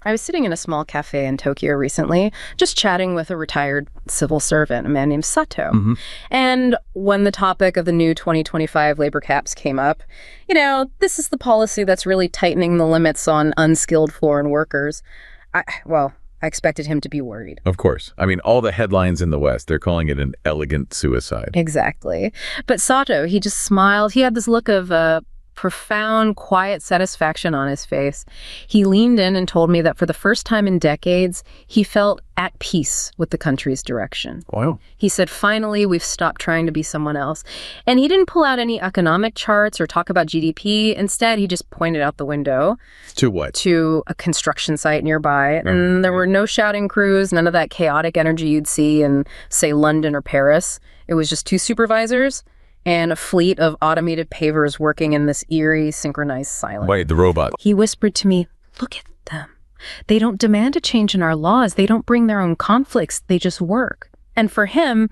I was sitting in a small cafe in Tokyo recently, just chatting with a retired civil servant, a man named Sato. And when the topic of the new 2025 labor caps came up, this is the policy that's really tightening the limits on unskilled foreign workers. I expected him to be worried. Of course. I mean, all the headlines in the West, they're calling it an elegant suicide. Exactly. But Sato, he just smiled. He had this look of profound, quiet satisfaction on his face. He leaned in and told me that for the first time in decades, he felt at peace with the country's direction. Wow. He said, finally, we've stopped trying to be someone else. And he didn't pull out any economic charts or talk about GDP. Instead, he just pointed out the window. To what? To a construction site nearby. And there were no shouting crews, none of that chaotic energy you'd see in, say, London or Paris. It was just two supervisors and a fleet of automated pavers working in this eerie, synchronized silence. Wait, the robot. He whispered to me, look at them. They don't demand a change in our laws. They don't bring their own conflicts. They just work. And for him,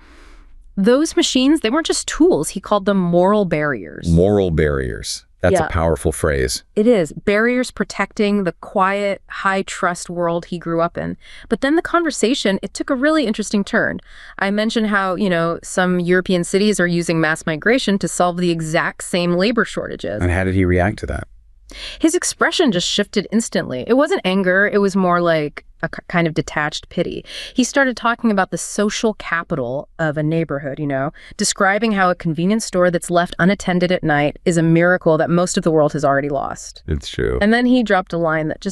those machines, they weren't just tools. He called them moral barriers. Moral barriers. That's a powerful phrase. It is. Barriers protecting the quiet, high-trust world he grew up in. But then the conversation, it took a really interesting turn. I mentioned how, some European cities are using mass migration to solve the exact same labor shortages. And how did he react to that? His expression just shifted instantly. It wasn't anger. It was more like a kind of detached pity. He started talking about the social capital of a neighborhood, describing how a convenience store that's left unattended at night is a miracle that most of the world has already lost. It's true. And then he dropped a line that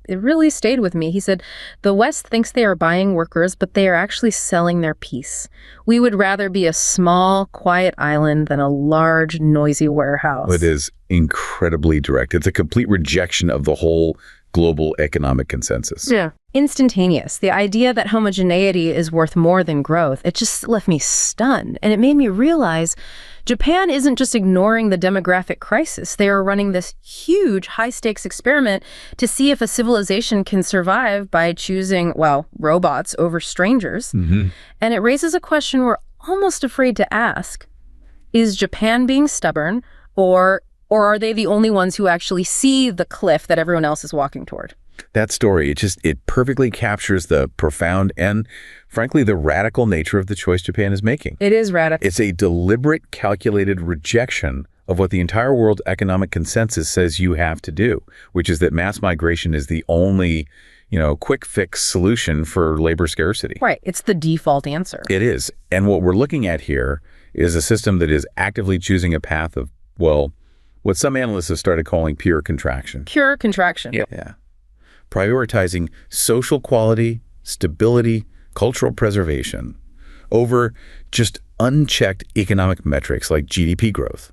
it really stayed with me. He said, the West thinks they are buying workers, but they are actually selling their peace. We would rather be a small, quiet island than a large, noisy warehouse. It is incredibly direct. It's a complete rejection of the whole global economic consensus. Yeah. Instantaneous. The idea that homogeneity is worth more than growth, it just left me stunned. And it made me realize Japan isn't just ignoring the demographic crisis. They are running this huge high-stakes experiment to see if a civilization can survive by choosing, robots over strangers. And it raises a question we're almost afraid to ask. Is Japan being stubborn, or are they the only ones who actually see the cliff that everyone else is walking toward? That story, it perfectly captures the profound and, frankly, the radical nature of the choice Japan is making. It is radical. It's a deliberate, calculated rejection of what the entire world economic consensus says you have to do, which is that mass migration is the only, quick fix solution for labor scarcity. Right. It's the default answer. It is. And what we're looking at here is a system that is actively choosing a path of, what some analysts have started calling pure contraction. Pure contraction. Yeah. Prioritizing social quality, stability, cultural preservation over just unchecked economic metrics like GDP growth.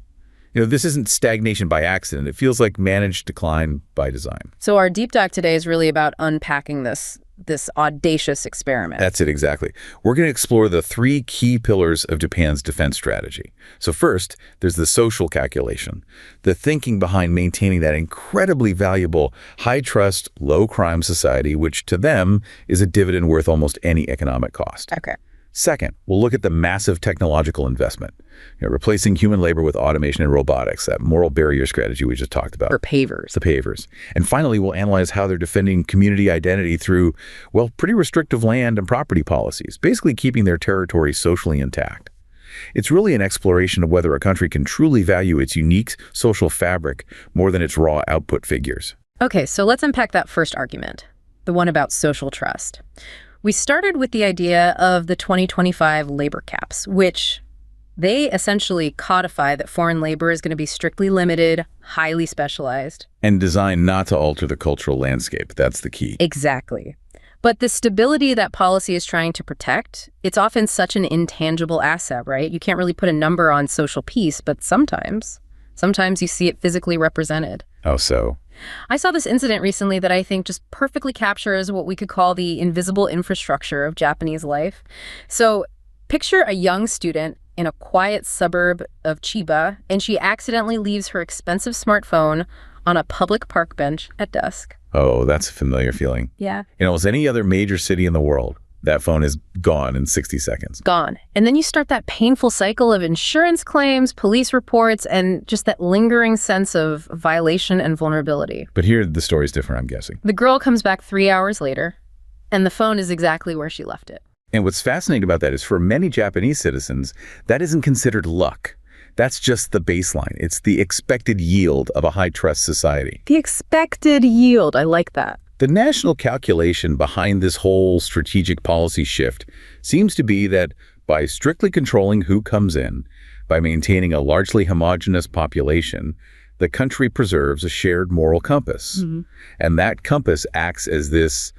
This isn't stagnation by accident. It feels like managed decline by design. So our deep dive today is really about unpacking this audacious experiment. That's it, exactly. We're going to explore the three key pillars of Japan's defense strategy. So first, there's the social calculation, the thinking behind maintaining that incredibly valuable, high-trust, low-crime society, which to them is a dividend worth almost any economic cost. Okay. Second, we'll look at the massive technological investment, replacing human labor with automation and robotics, that moral barrier strategy we just talked about. Or pavers. The pavers. And finally, we'll analyze how they're defending community identity through, pretty restrictive land and property policies, basically keeping their territory socially intact. It's really an exploration of whether a country can truly value its unique social fabric more than its raw output figures. Okay, so let's unpack that first argument, the one about social trust. We started with the idea of the 2025 labor caps, which they essentially codify that foreign labor is going to be strictly limited, highly specialized. And designed not to alter the cultural landscape. That's the key. Exactly. But the stability that policy is trying to protect, it's often such an intangible asset, right? You can't really put a number on social peace, but sometimes you see it physically represented. How so? I saw this incident recently that I think just perfectly captures what we could call the invisible infrastructure of Japanese life. So picture a young student in a quiet suburb of Chiba, and she accidentally leaves her expensive smartphone on a public park bench at dusk. Oh, that's a familiar feeling. Yeah. As any other major city in the world, that phone is gone in 60 seconds. Gone. And then you start that painful cycle of insurance claims, police reports, and just that lingering sense of violation and vulnerability. But here, the story's different, I'm guessing. The girl comes back 3 hours later, and the phone is exactly where she left it. And what's fascinating about that is for many Japanese citizens, that isn't considered luck. That's just the baseline. It's the expected yield of a high-trust society. The expected yield. I like that. The national calculation behind this whole strategic policy shift seems to be that by strictly controlling who comes in, by maintaining a largely homogeneous population, the country preserves a shared moral compass. And that compass acts as this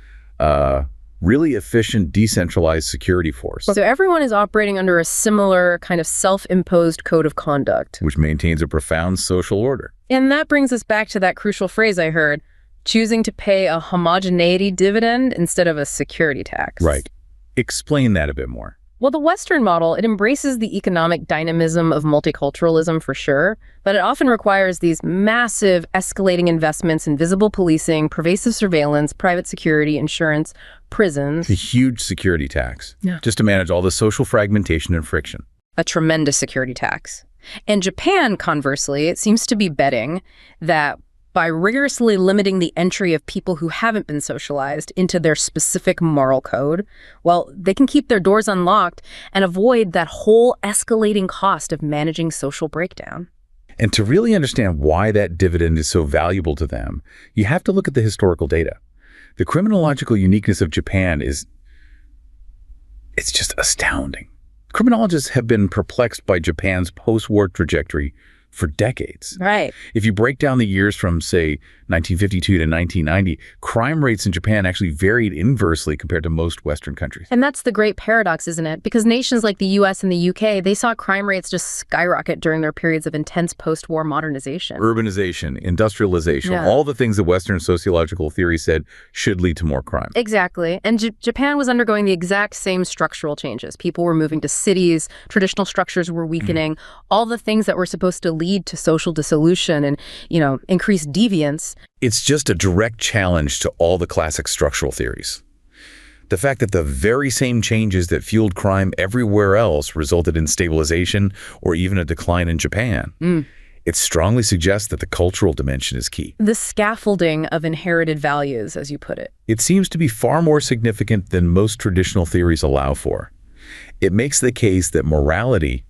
really efficient, decentralized security force. So everyone is operating under a similar kind of self-imposed code of conduct, which maintains a profound social order. And that brings us back to that crucial phrase I heard, choosing to pay a homogeneity dividend instead of a security tax. Right. Explain that a bit more. Well, the Western model, it embraces the economic dynamism of multiculturalism for sure, but it often requires these massive escalating investments in visible policing, pervasive surveillance, private security, insurance, prisons. A huge security tax, just to manage all the social fragmentation and friction. A tremendous security tax. And Japan, conversely, it seems to be betting that by rigorously limiting the entry of people who haven't been socialized into their specific moral code, well, they can keep their doors unlocked and avoid that whole escalating cost of managing social breakdown. And to really understand why that dividend is so valuable to them, you have to look at the historical data. The criminological uniqueness of Japan it's just astounding. Criminologists have been perplexed by Japan's post-war trajectory for decades. Right. If you break down the years from, say, 1952 to 1990, crime rates in Japan actually varied inversely compared to most Western countries. And that's the great paradox, isn't it? Because nations like the US and the UK, they saw crime rates just skyrocket during their periods of intense post-war modernization. Urbanization, industrialization, all the things that Western sociological theory said should lead to more crime. Exactly. And Japan was undergoing the exact same structural changes. People were moving to cities, traditional structures were weakening, all the things that were supposed to lead to social dissolution and, increased deviance. It's just a direct challenge to all the classic structural theories. The fact that the very same changes that fueled crime everywhere else resulted in stabilization or even a decline in Japan. It strongly suggests that the cultural dimension is key. The scaffolding of inherited values, as you put it. It seems to be far more significant than most traditional theories allow for. It makes the case that morality,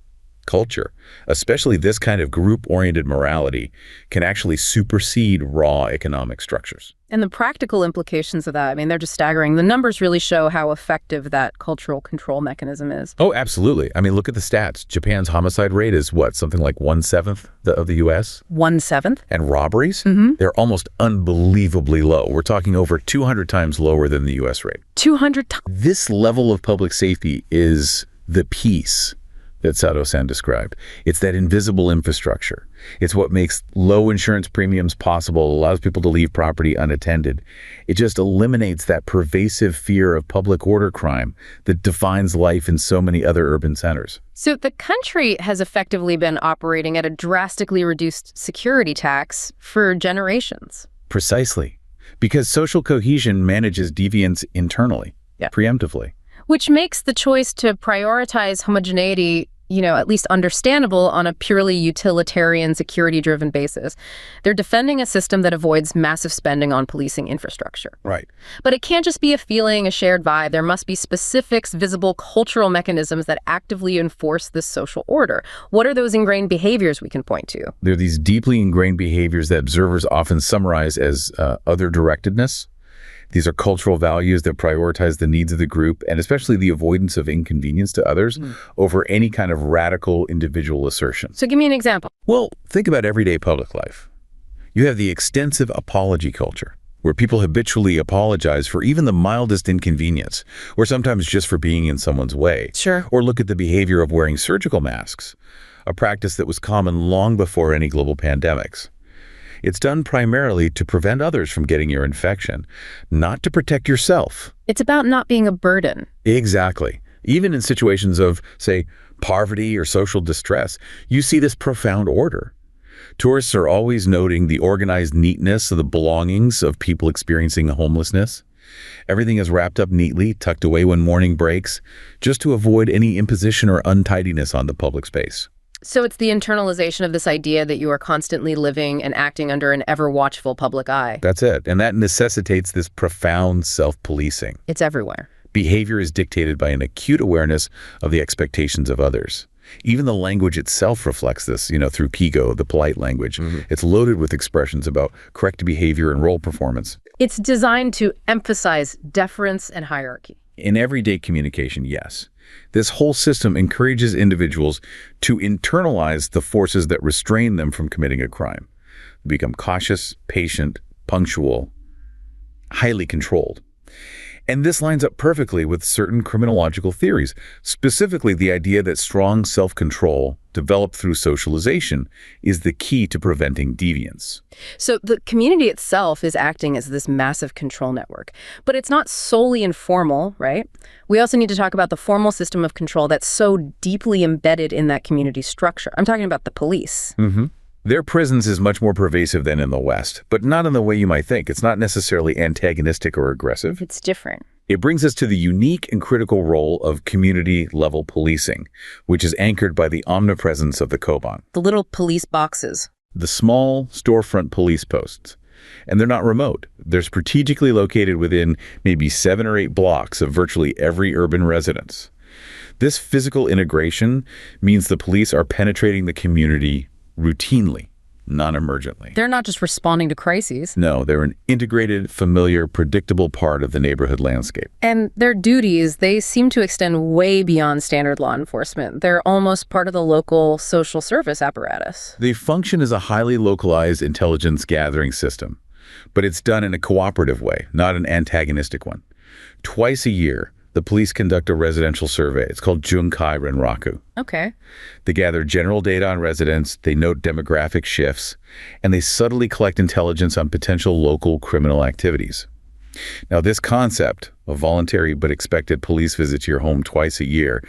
culture, especially this kind of group-oriented morality, can actually supersede raw economic structures. And the practical implications of that, they're just staggering. The numbers really show how effective that cultural control mechanism is. Oh, absolutely. Look at the stats. Japan's homicide rate is what, something like 1/7 of the U.S.? 1/7? And robberies? They're almost unbelievably low. We're talking over 200 times lower than the U.S. rate. 200 times? This level of public safety is the peace that Sato-san described. It's that invisible infrastructure. It's what makes low insurance premiums possible, allows people to leave property unattended. It just eliminates that pervasive fear of public order crime that defines life in so many other urban centers. So the country has effectively been operating at a drastically reduced security tax for generations. Precisely. Because social cohesion manages deviance internally, preemptively. Which makes the choice to prioritize homogeneity, at least understandable on a purely utilitarian, security-driven basis. They're defending a system that avoids massive spending on policing infrastructure. Right. But it can't just be a feeling, a shared vibe. There must be specifics, visible cultural mechanisms that actively enforce this social order. What are those ingrained behaviors we can point to? They're these deeply ingrained behaviors that observers often summarize as other-directedness. These are cultural values that prioritize the needs of the group and especially the avoidance of inconvenience to others over any kind of radical individual assertion. So give me an example. Well, think about everyday public life. You have the extensive apology culture, where people habitually apologize for even the mildest inconvenience, or sometimes just for being in someone's way. Sure. Or look at the behavior of wearing surgical masks, a practice that was common long before any global pandemics. It's done primarily to prevent others from getting your infection, not to protect yourself. It's about not being a burden. Exactly. Even in situations of, say, poverty or social distress, you see this profound order. Tourists are always noting the organized neatness of the belongings of people experiencing homelessness. Everything is wrapped up neatly, tucked away when morning breaks, just to avoid any imposition or untidiness on the public space. So it's the internalization of this idea that you are constantly living and acting under an ever-watchful public eye. That's it. And that necessitates this profound self-policing. It's everywhere. Behavior is dictated by an acute awareness of the expectations of others. Even the language itself reflects this, through Kigo, the polite language. It's loaded with expressions about correct behavior and role performance. It's designed to emphasize deference and hierarchy. In everyday communication, yes. This whole system encourages individuals to internalize the forces that restrain them from committing a crime. They become cautious, patient, punctual, highly controlled. And this lines up perfectly with certain criminological theories, specifically the idea that strong self-control developed through socialization is the key to preventing deviance. So the community itself is acting as this massive control network, but it's not solely informal, right? We also need to talk about the formal system of control that's so deeply embedded in that community structure. I'm talking about the police. Their presence is much more pervasive than in the West, but not in the way you might think. It's not necessarily antagonistic or aggressive. It's different. It brings us to the unique and critical role of community-level policing, which is anchored by the omnipresence of the Koban. The little police boxes. The small storefront police posts. And they're not remote. They're strategically located within maybe 7 or 8 blocks of virtually every urban residence. This physical integration means the police are penetrating the community routinely, non-emergently. They're not just responding to crises. No, they're an integrated, familiar, predictable part of the neighborhood landscape. And their duties, they seem to extend way beyond standard law enforcement. They're almost part of the local social service apparatus. They function as a highly localized intelligence gathering system, but it's done in a cooperative way, not an antagonistic one. Twice a year, the police conduct a residential survey. It's called Junkai Renraku. Okay. They gather general data on residents, they note demographic shifts, and they subtly collect intelligence on potential local criminal activities. Now, this concept of voluntary but expected police visit to your home twice a year,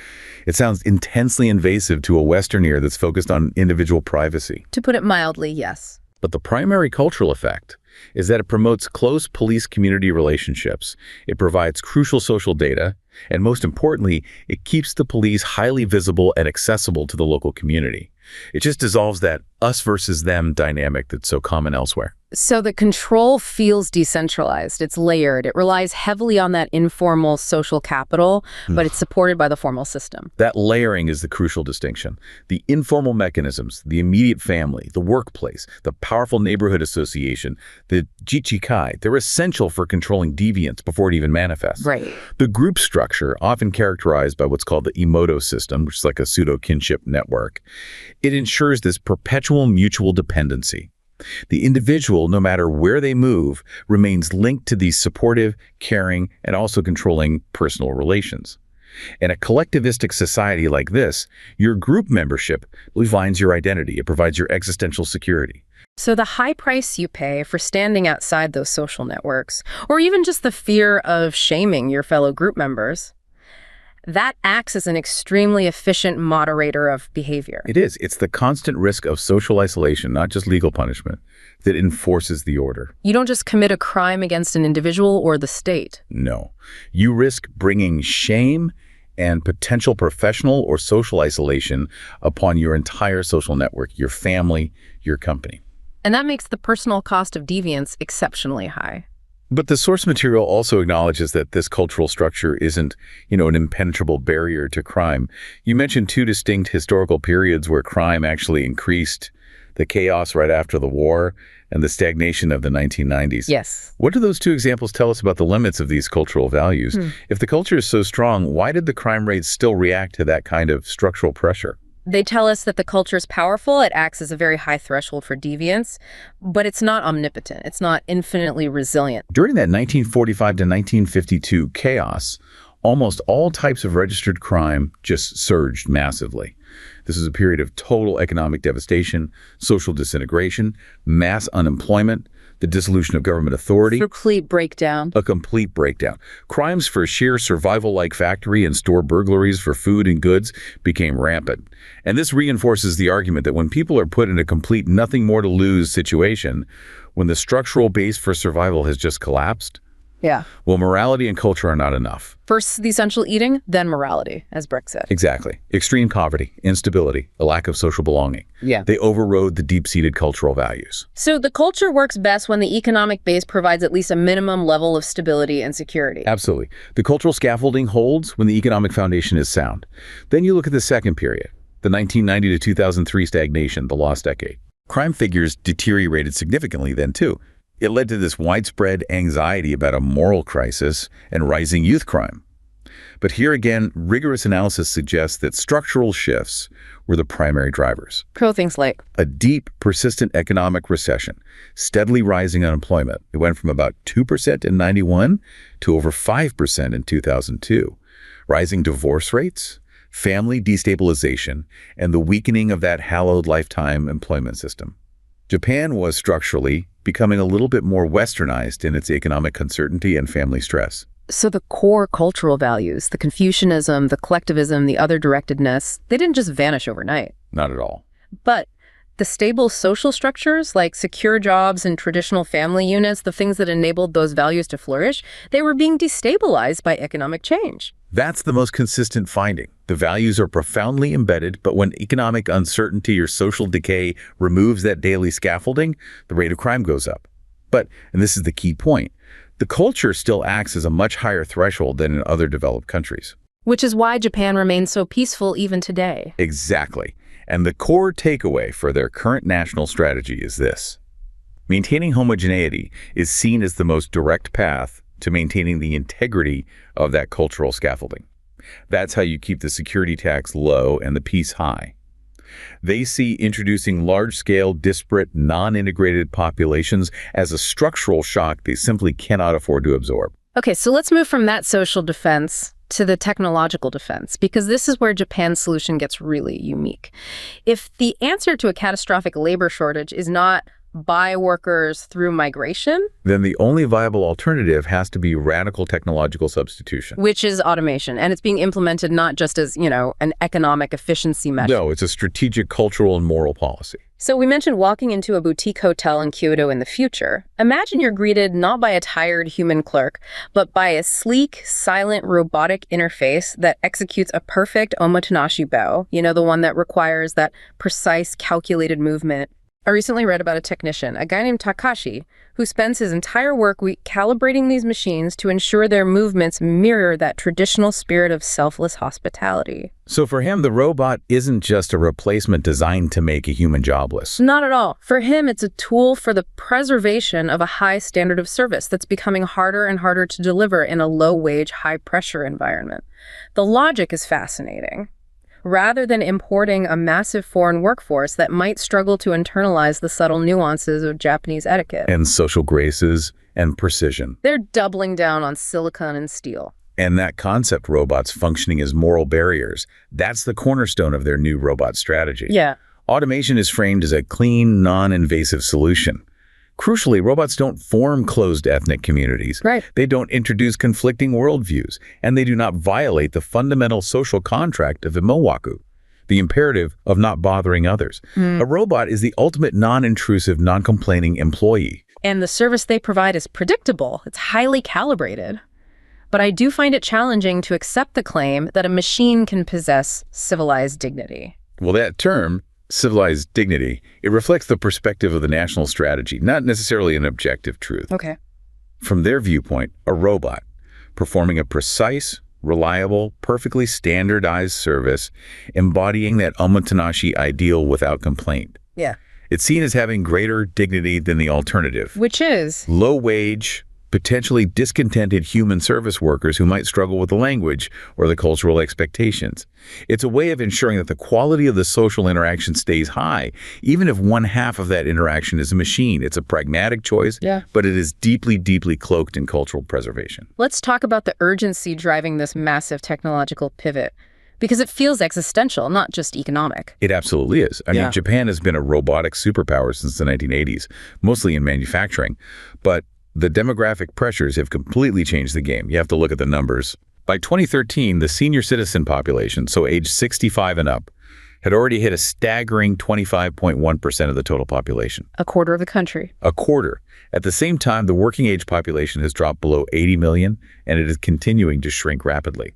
it sounds intensely invasive to a Western ear that's focused on individual privacy. To put it mildly, yes. But the primary cultural effect is that it promotes close police-community relationships, it provides crucial social data, and most importantly, it keeps the police highly visible and accessible to the local community. It just dissolves that us versus them dynamic that's so common elsewhere. So the control feels decentralized. It's layered. It relies heavily on that informal social capital, but it's supported by the formal system. That layering is the crucial distinction. The informal mechanisms, the immediate family, the workplace, the powerful neighborhood association, the jichikai, they're essential for controlling deviance before it even manifests. Right. The group structure, often characterized by what's called the Emoto system, which is like a pseudo-kinship network, it ensures this perpetual mutual dependency. The individual, no matter where they move, remains linked to these supportive, caring, and also controlling personal relations. In a collectivistic society like this, your group membership defines your identity. It provides your existential security. So the high price you pay for standing outside those social networks, or even just the fear of shaming your fellow group members, that acts as an extremely efficient moderator of behavior. It is. It's the constant risk of social isolation, not just legal punishment, that enforces the order. You don't just commit a crime against an individual or the state. No. You risk bringing shame and potential professional or social isolation upon your entire social network, your family, your company. And that makes the personal cost of deviance exceptionally high. But the source material also acknowledges that this cultural structure isn't, an impenetrable barrier to crime. You mentioned 2 distinct historical periods where crime actually increased, the chaos right after the war and the stagnation of the 1990s. Yes. What do those 2 examples tell us about the limits of these cultural values? If the culture is so strong, why did the crime rates still react to that kind of structural pressure? They tell us that the culture is powerful. It acts as a very high threshold for deviance, but it's not omnipotent. It's not infinitely resilient. During that 1945 to 1952 chaos, almost all types of registered crime just surged massively. This is a period of total economic devastation, social disintegration, mass unemployment, the dissolution of government authority. Complete breakdown. A complete breakdown. Crimes for sheer survival like factory and store burglaries for food and goods became rampant. And this reinforces the argument that when people are put in a complete nothing more to lose situation, when the structural base for survival has just collapsed, Yeah. Well, morality and culture are not enough. First the essential eating, then morality, as Brick said. Exactly. Extreme poverty, instability, a lack of social belonging. Yeah. They overrode the deep-seated cultural values. So the culture works best when the economic base provides at least a minimum level of stability and security. Absolutely. The cultural scaffolding holds when the economic foundation is sound. Then you look at the second period, the 1990 to 2003 stagnation, the lost decade. Crime figures deteriorated significantly then, too. It led to this widespread anxiety about a moral crisis and rising youth crime. But here again, rigorous analysis suggests that structural shifts were the primary drivers. Things like A deep, persistent economic recession, steadily rising unemployment. It went from about 2% in 91 to over 5% in 2002. Rising divorce rates, family destabilization, and the weakening of that hallowed lifetime employment system. Japan was structurally becoming a little bit more westernized in its economic uncertainty and family stress. So the core cultural values, the Confucianism, the collectivism, the other-directedness, they didn't just vanish overnight. Not at all. But the stable social structures, like secure jobs and traditional family units, the things that enabled those values to flourish, they were being destabilized by economic change. That's the most consistent finding. The values are profoundly embedded, but when economic uncertainty or social decay removes that daily scaffolding, the rate of crime goes up. But, and this is the key point, the culture still acts as a much higher threshold than in other developed countries. Which is why Japan remains so peaceful even today. Exactly. And the core takeaway for their current national strategy is this. Maintaining homogeneity is seen as the most direct path to maintaining the integrity of that cultural scaffolding. That's how you keep the security tax low and the peace high. They see introducing large-scale, disparate, non-integrated populations as a structural shock they simply cannot afford to absorb. Okay, so let's move from that social defense to the technological defense, because this is where Japan's solution gets really unique. If the answer to a catastrophic labor shortage is not buy workers through migration, then the only viable alternative has to be radical technological substitution. which is automation, and it's being implemented not just as, an economic efficiency measure. No, it's a strategic, cultural, and moral policy. So we mentioned walking into a boutique hotel in Kyoto in the future. Imagine you're greeted not by a tired human clerk, but by a sleek, silent, robotic interface that executes a perfect omotenashi bow, the one that requires that precise, calculated movement. I recently read about a technician, a guy named Takashi, who spends his entire work week calibrating these machines to ensure their movements mirror that traditional spirit of selfless hospitality. So for him, the robot isn't just a replacement designed to make a human jobless. Not at all. For him, it's a tool for the preservation of a high standard of service that's becoming harder and harder to deliver in a low-wage, high-pressure environment. The logic is fascinating. Rather than importing a massive foreign workforce that might struggle to internalize the subtle nuances of Japanese etiquette. And social graces and precision. They're doubling down on silicon and steel. And that concept, robots functioning as moral barriers, that's the cornerstone of their new robot strategy. Yeah. Automation is framed as a clean, non-invasive solution. Crucially, robots don't form closed ethnic communities. Right. They don't introduce conflicting worldviews, and they do not violate the fundamental social contract of imowaku, the imperative of not bothering others. A robot is the ultimate non-intrusive, non-complaining employee. And the service they provide is predictable. It's highly calibrated. But I do find it challenging to accept the claim that a machine can possess civilized dignity. Well, that term, civilized dignity, it reflects the perspective of the national strategy, not necessarily an objective truth. Okay. From their viewpoint, a robot performing a precise, reliable, perfectly standardized service, embodying that omotenashi ideal without complaint. Yeah. It's seen as having greater dignity than the alternative. Which is? Low wage, potentially discontented human service workers who might struggle with the language or the cultural expectations. It's a way of ensuring that the quality of the social interaction stays high, even if one half of that interaction is a machine. It's a pragmatic choice, but it is deeply, deeply cloaked in cultural preservation. Let's talk about the urgency driving this massive technological pivot, because it feels existential, not just economic. It absolutely is. I mean, Japan has been a robotics superpower since the 1980s, mostly in manufacturing, but the demographic pressures have completely changed the game. You have to look at the numbers. By 2013, the senior citizen population, so age 65 and up, had already hit a staggering 25.1% of the total population. A quarter of the country. A quarter. At the same time, the working age population has dropped below 80 million, and it is continuing to shrink rapidly.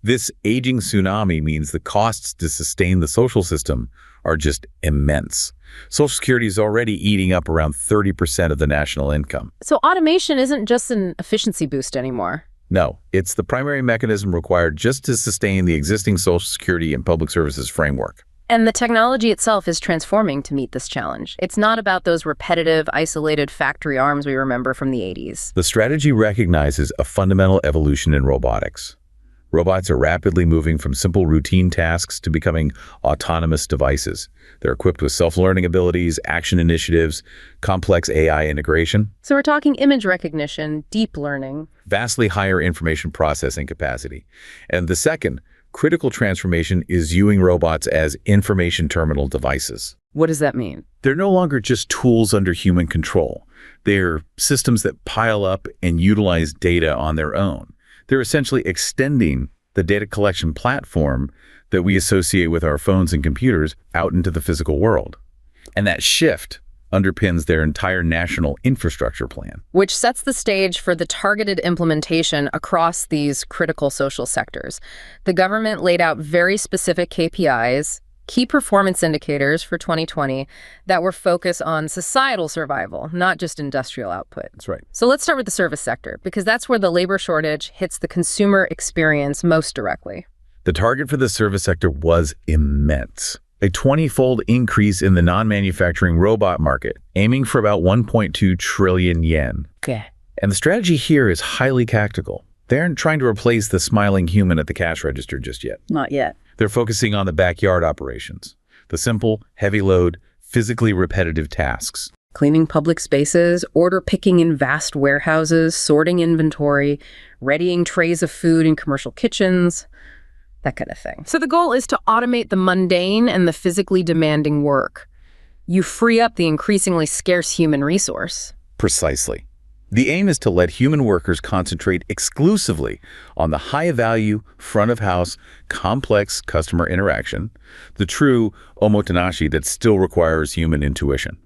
This aging tsunami means the costs to sustain the social system are just immense. Social Security is already eating up around 30% of the national income. So automation isn't just an efficiency boost anymore. No, it's the primary mechanism required just to sustain the existing Social Security and public services framework. And the technology itself is transforming to meet this challenge. It's not about those repetitive, isolated factory arms we remember from the 80s. The strategy recognizes a fundamental evolution in robotics. Robots are rapidly moving from simple routine tasks to becoming autonomous devices. They're equipped with self-learning abilities, action initiatives, complex AI integration. So we're talking image recognition, deep learning. Vastly higher information processing capacity. And the second, critical transformation is viewing robots as information terminal devices. What does that mean? They're no longer just tools under human control. They're systems that pile up and utilize data on their own. They're essentially extending the data collection platform that we associate with our phones and computers out into the physical world. And that shift underpins their entire national infrastructure plan. Which sets the stage for the targeted implementation across these critical social sectors. The government laid out very specific KPIs, key performance indicators for 2020 that were focused on societal survival, not just industrial output. That's right. So let's start with the service sector, because that's where the labor shortage hits the consumer experience most directly. The target for the service sector was immense. A 20-fold increase in the non-manufacturing robot market, aiming for about 1.2 trillion yen. Okay. And the strategy here is highly tactical. They aren't trying to replace the smiling human at the cash register just yet. Not yet. They're focusing on the backyard operations, the simple, heavy load, physically repetitive tasks. Cleaning public spaces, order picking in vast warehouses, sorting inventory, readying trays of food in commercial kitchens, that kind of thing. So the goal is to automate the mundane and the physically demanding work. You free up the increasingly scarce human resource. Precisely. The aim is to let human workers concentrate exclusively on the high-value, front-of-house, complex customer interaction, the true omotenashi that still requires human intuition.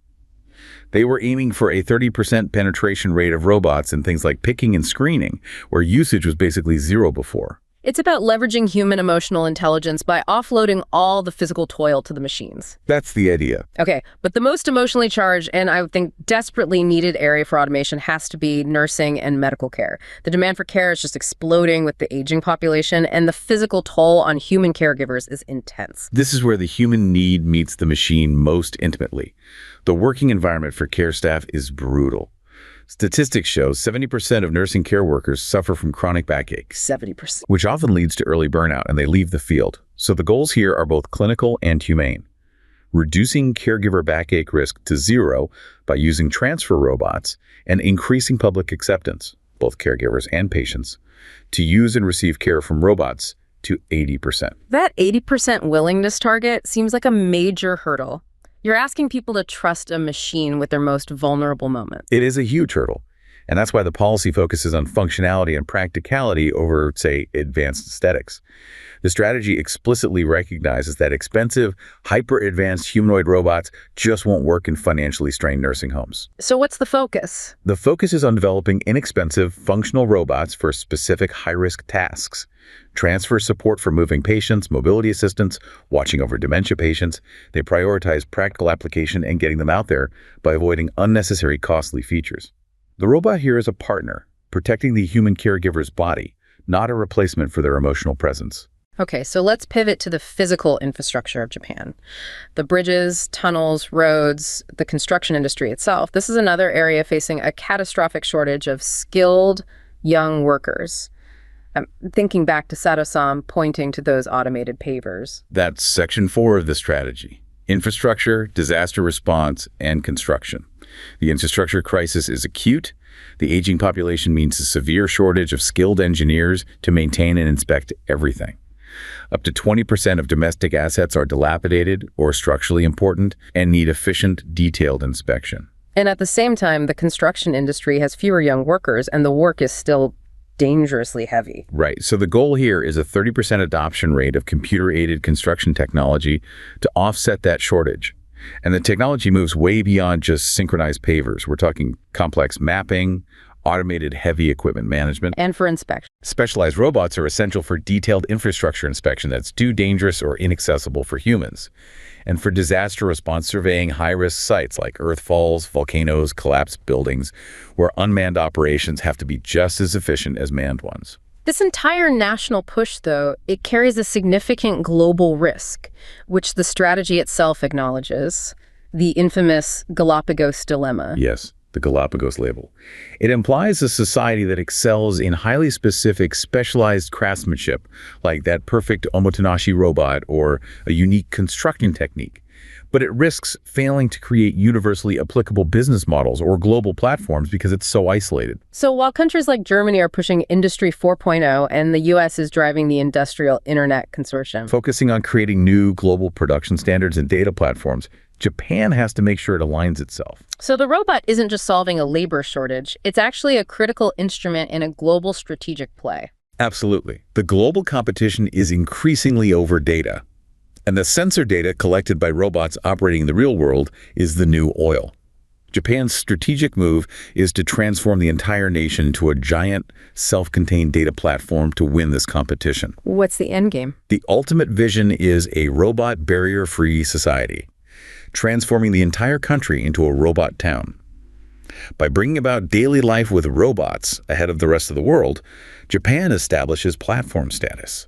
They were aiming for a 30% penetration rate of robots in things like picking and screening, where usage was basically zero before. It's about leveraging human emotional intelligence by offloading all the physical toil to the machines. That's the idea. Okay, but the most emotionally charged and I think desperately needed area for automation has to be nursing and medical care. The demand for care is just exploding with the aging population, and the physical toll on human caregivers is intense. This is where the human need meets the machine most intimately. The working environment for care staff is brutal. Statistics show 70% of nursing care workers suffer from chronic backache. 70%. Which often leads to early burnout, and they leave the field. So the goals here are both clinical and humane. Reducing caregiver backache risk to zero by using transfer robots and increasing public acceptance, both caregivers and patients, to use and receive care from robots to 80%. That 80% willingness target seems like a major hurdle. You're asking people to trust a machine with their most vulnerable moment. It is a huge hurdle, and that's why the policy focuses on functionality and practicality over, say, advanced aesthetics. The strategy explicitly recognizes that expensive, hyper-advanced humanoid robots just won't work in financially strained nursing homes. So what's the focus? The focus is on developing inexpensive, functional robots for specific high-risk tasks. Transfer support for moving patients, mobility assistance, watching over dementia patients. They prioritize practical application and getting them out there by avoiding unnecessary costly features. The robot here is a partner, protecting the human caregiver's body, not a replacement for their emotional presence. Okay, so let's pivot to the physical infrastructure of Japan. The bridges, tunnels, roads, the construction industry itself. This is another area facing a catastrophic shortage of skilled young workers. I'm thinking back to Sato-san pointing to those automated pavers. That's section 4 of the strategy: infrastructure, disaster response, and construction. The infrastructure crisis is acute. The aging population means a severe shortage of skilled engineers to maintain and inspect everything. Up to 20% of domestic assets are dilapidated or structurally important and need efficient, detailed inspection. And at the same time, the construction industry has fewer young workers, and the work is still dangerously heavy. Right. So the goal here is a 30% adoption rate of computer-aided construction technology to offset that shortage. And the technology moves way beyond just synchronized pavers. We're talking complex mapping, automated heavy equipment management. And for inspection. Specialized robots are essential for detailed infrastructure inspection that's too dangerous or inaccessible for humans. And for disaster response, surveying high-risk sites like earthfalls, volcanoes, collapsed buildings, where unmanned operations have to be just as efficient as manned ones. This entire national push, though, it carries a significant global risk, which the strategy itself acknowledges, the infamous Galapagos dilemma. Yes, the Galapagos label. It implies a society that excels in highly specific, specialized craftsmanship, like that perfect omotenashi robot or a unique construction technique. But it risks failing to create universally applicable business models or global platforms because it's so isolated. So while countries like Germany are pushing Industry 4.0 and the U.S. is driving the Industrial Internet Consortium, focusing on creating new global production standards and data platforms, Japan has to make sure it aligns itself. So the robot isn't just solving a labor shortage, it's actually a critical instrument in a global strategic play. Absolutely. The global competition is increasingly over data. And the sensor data collected by robots operating in the real world is the new oil. Japan's strategic move is to transform the entire nation into a giant, self-contained data platform to win this competition. What's the end game? The ultimate vision is a robot barrier-free society, transforming the entire country into a robot town. By bringing about daily life with robots ahead of the rest of the world, Japan establishes platform status.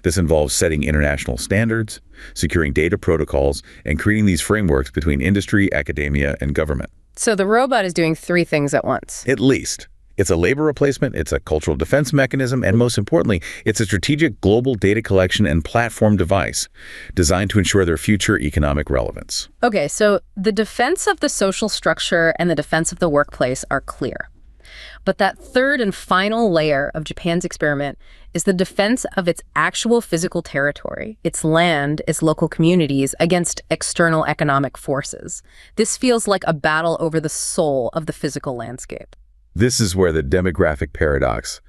This involves setting international standards, securing data protocols, and creating these frameworks between industry, academia, and government. So the robot is doing three things at once. At least. It's a labor replacement, it's a cultural defense mechanism, and most importantly, it's a strategic global data collection and platform device designed to ensure their future economic relevance. Okay, so the defense of the social structure and the defense of the workplace are clear. But that third and final layer of Japan's experiment is the defense of its actual physical territory, its land, its local communities, against external economic forces. This feels like a battle over the soul of the physical landscape. This is where the demographic paradox,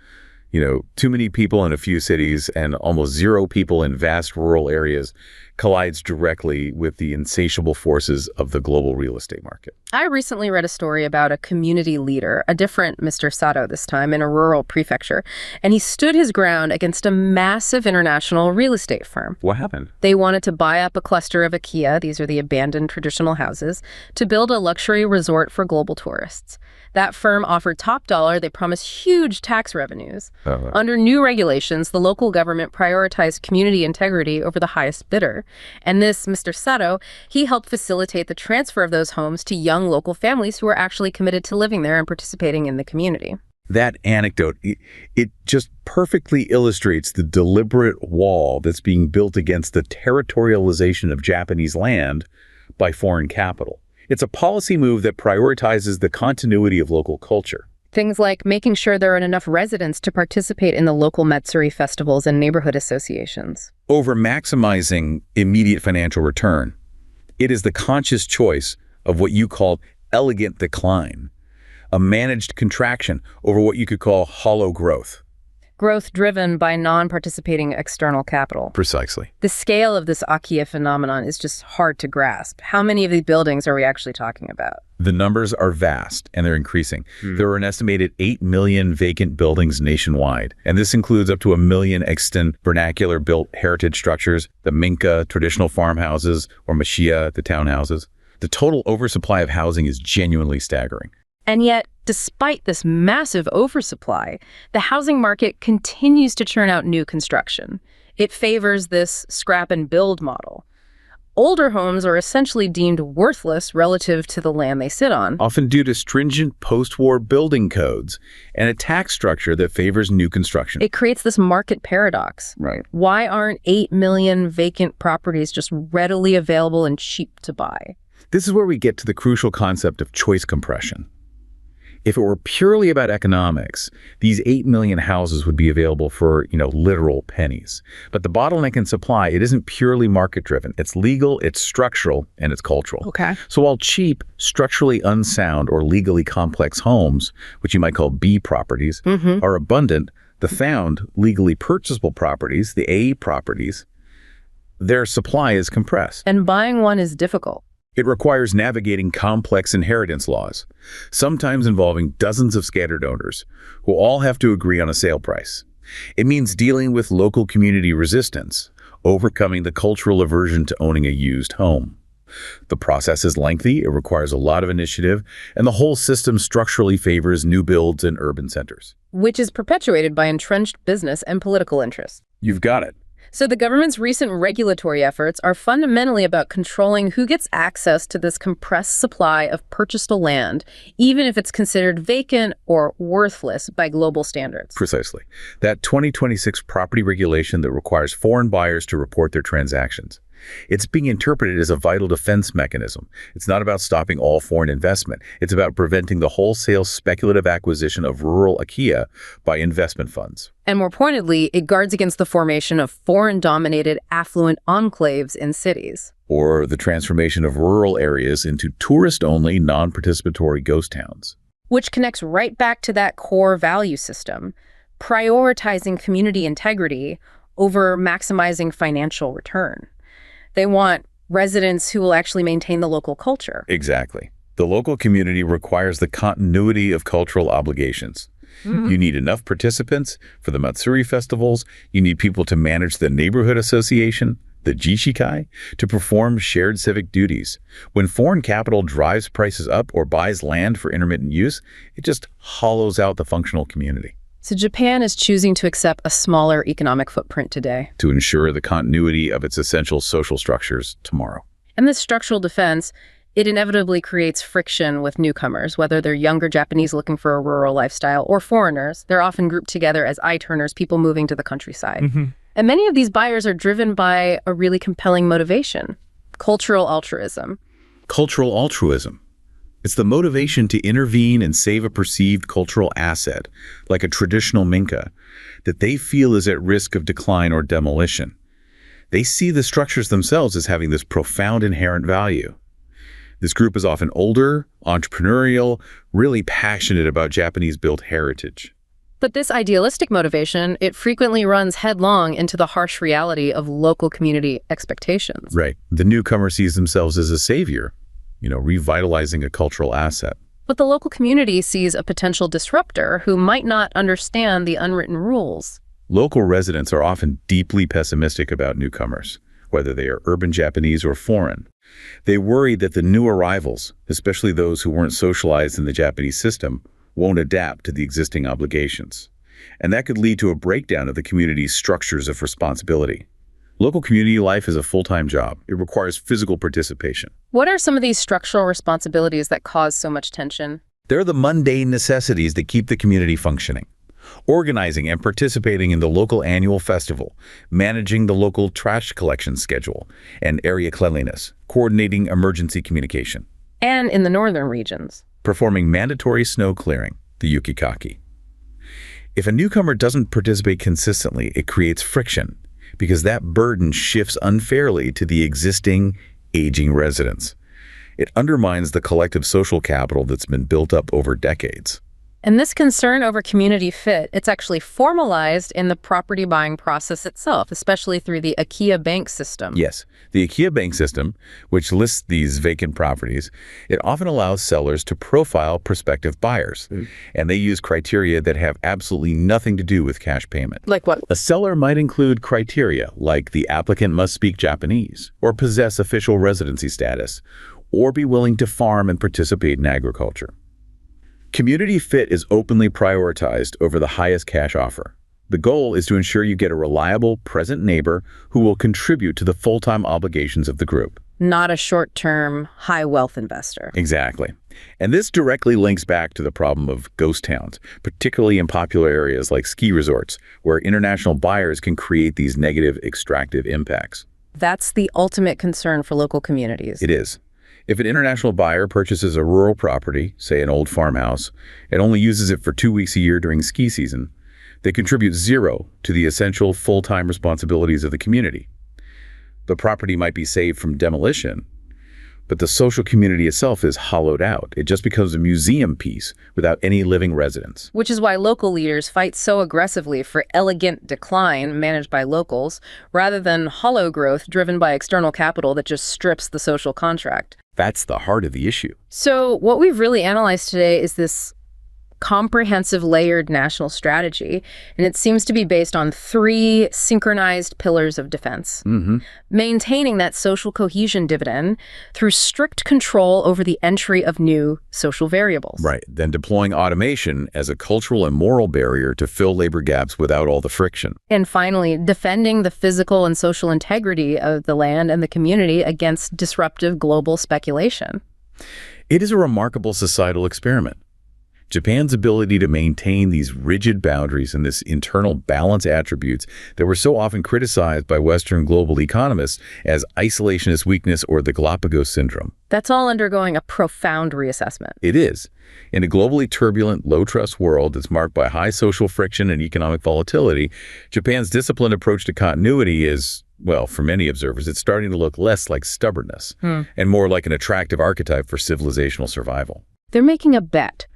too many people in a few cities and almost zero people in vast rural areas, collides directly with the insatiable forces of the global real estate market. I recently read a story about a community leader, a different Mr. Sato this time, in a rural prefecture, and he stood his ground against a massive international real estate firm. What happened? They wanted to buy up a cluster of IKEA, these are the abandoned traditional houses, to build a luxury resort for global tourists. That firm offered top dollar. They promised huge tax revenues. Under new regulations, the local government prioritized community integrity over the highest bidder. And this Mr. Sato, he helped facilitate the transfer of those homes to young local families who were actually committed to living there and participating in the community. That anecdote, it just perfectly illustrates the deliberate wall that's being built against the territorialization of Japanese land by foreign capital. It's a policy move that prioritizes the continuity of local culture. Things like making sure there are enough residents to participate in the local Matsuri festivals and neighborhood associations. Over maximizing immediate financial return, it is the conscious choice of what you call elegant decline, a managed contraction over what you could call hollow growth. Growth driven by non-participating external capital. Precisely. The scale of this IKEA phenomenon is just hard to grasp. How many of these buildings are we actually talking about? The numbers are vast, and they're increasing. There are an estimated 8 million vacant buildings nationwide, and this includes up to 1 million extant vernacular-built heritage structures, the Minka traditional farmhouses, or Mashiya, the townhouses. The total oversupply of housing is genuinely staggering. And yet, despite this massive oversupply, the housing market continues to churn out new construction. It favors this scrap and build model. Older homes are essentially deemed worthless relative to the land they sit on. Often due to stringent post-war building codes and a tax structure that favors new construction. It creates this market paradox. Right. Why aren't 8 million vacant properties just readily available and cheap to buy? This is where we get to the crucial concept of choice compression. If it were purely about economics, these 8 million houses would be available for, literal pennies. But the bottleneck in supply, it isn't purely market-driven. It's legal, it's structural, and it's cultural. Okay. So while cheap, structurally unsound, or legally complex homes, which you might call B properties, are abundant, the found, legally purchasable properties, the A properties, their supply is compressed. And buying one is difficult. It requires navigating complex inheritance laws, sometimes involving dozens of scattered owners, who all have to agree on a sale price. It means dealing with local community resistance, overcoming the cultural aversion to owning a used home. The process is lengthy, it requires a lot of initiative, and the whole system structurally favors new builds in urban centers. Which is perpetuated by entrenched business and political interests. You've got it. So the government's recent regulatory efforts are fundamentally about controlling who gets access to this compressed supply of purchased land, even if it's considered vacant or worthless by global standards. Precisely. That 2026 property regulation that requires foreign buyers to report their transactions. It's being interpreted as a vital defense mechanism. It's not about stopping all foreign investment. It's about preventing the wholesale speculative acquisition of rural IKEA by investment funds. And more pointedly, it guards against the formation of foreign-dominated affluent enclaves in cities. Or the transformation of rural areas into tourist-only, non-participatory ghost towns. Which connects right back to that core value system, prioritizing community integrity over maximizing financial return. They want residents who will actually maintain the local culture. Exactly. The local community requires the continuity of cultural obligations. You need enough participants for the Matsuri festivals. You need people to manage the neighborhood association, the Jishikai, to perform shared civic duties. When foreign capital drives prices up or buys land for intermittent use, it just hollows out the functional community. So Japan is choosing to accept a smaller economic footprint today, to ensure the continuity of its essential social structures tomorrow. And this structural defense, it inevitably creates friction with newcomers, whether they're younger Japanese looking for a rural lifestyle or foreigners. They're often grouped together as I-turners, people moving to the countryside. And many of these buyers are driven by a really compelling motivation: cultural altruism. Cultural altruism. It's the motivation to intervene and save a perceived cultural asset, like a traditional minka, that they feel is at risk of decline or demolition. They see the structures themselves as having this profound inherent value. This group is often older, entrepreneurial, really passionate about Japanese-built heritage. But this idealistic motivation, it frequently runs headlong into the harsh reality of local community expectations. Right. The newcomer sees themselves as a savior, revitalizing a cultural asset. But the local community sees a potential disruptor who might not understand the unwritten rules. Local residents are often deeply pessimistic about newcomers, whether they are urban Japanese or foreign. They worry that the new arrivals, especially those who weren't socialized in the Japanese system, won't adapt to the existing obligations. And that could lead to a breakdown of the community's structures of responsibility. Local community life is a full-time job. It requires physical participation. What are some of these structural responsibilities that cause so much tension? They're the mundane necessities that keep the community functioning. Organizing and participating in the local annual festival, managing the local trash collection schedule and area cleanliness, coordinating emergency communication. And in the northern regions, performing mandatory snow clearing, the yukikaki. If a newcomer doesn't participate consistently, it creates friction, because that burden shifts unfairly to the existing, aging residents. It undermines the collective social capital that's been built up over decades. And this concern over community fit, it's actually formalized in the property buying process itself, especially through the IKEA bank system. Yes, the IKEA bank system, which lists these vacant properties, it often allows sellers to profile prospective buyers. And they use criteria that have absolutely nothing to do with cash payment. Like what? A seller might include criteria like the applicant must speak Japanese, or possess official residency status, or be willing to farm and participate in agriculture. Community fit is openly prioritized over the highest cash offer. The goal is to ensure you get a reliable, present neighbor who will contribute to the full-time obligations of the group. Not a short-term, high-wealth investor. Exactly. And this directly links back to the problem of ghost towns, particularly in popular areas like ski resorts, where international buyers can create these negative extractive impacts. That's the ultimate concern for local communities. It is. If an international buyer purchases a rural property, say an old farmhouse, and only uses it for 2 weeks a year during ski season, they contribute zero to the essential full-time responsibilities of the community. The property might be saved from demolition, But the social community itself is hollowed out. It just becomes a museum piece without any living residents. Which is why local leaders fight so aggressively for elegant decline managed by locals, rather than hollow growth driven by external capital that just strips the social contract. That's the heart of the issue. So what we've really analyzed today is this comprehensive layered national strategy, and it seems to be based on three synchronized pillars of defense. Maintaining that social cohesion dividend through strict control over the entry of new social variables. Right. Then deploying automation as a cultural and moral barrier to fill labor gaps without all the friction. And finally, defending the physical and social integrity of the land and the community against disruptive global speculation. It is a remarkable societal experiment. Japan's ability to maintain these rigid boundaries and this internal balance attributes that were so often criticized by Western global economists as isolationist weakness or the Galapagos syndrome. That's all undergoing a profound reassessment. It is. In a globally turbulent, low-trust world that's marked by high social friction and economic volatility, Japan's disciplined approach to continuity is, well, for many observers, it's starting to look less like stubbornness and more like an attractive archetype for civilizational survival. They're making a bet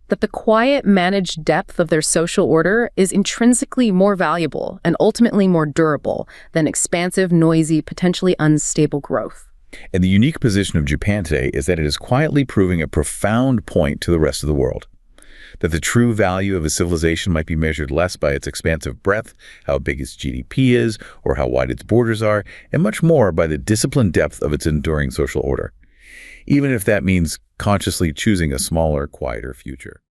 that the quiet, managed depth of their social order is intrinsically more valuable and ultimately more durable than expansive, noisy, potentially unstable growth. And the unique position of Japan today is that it is quietly proving a profound point to the rest of the world. That the true value of a civilization might be measured less by its expansive breadth, how big its GDP is, or how wide its borders are, and much more by the disciplined depth of its enduring social order. Even if that means consciously choosing a smaller, quieter future.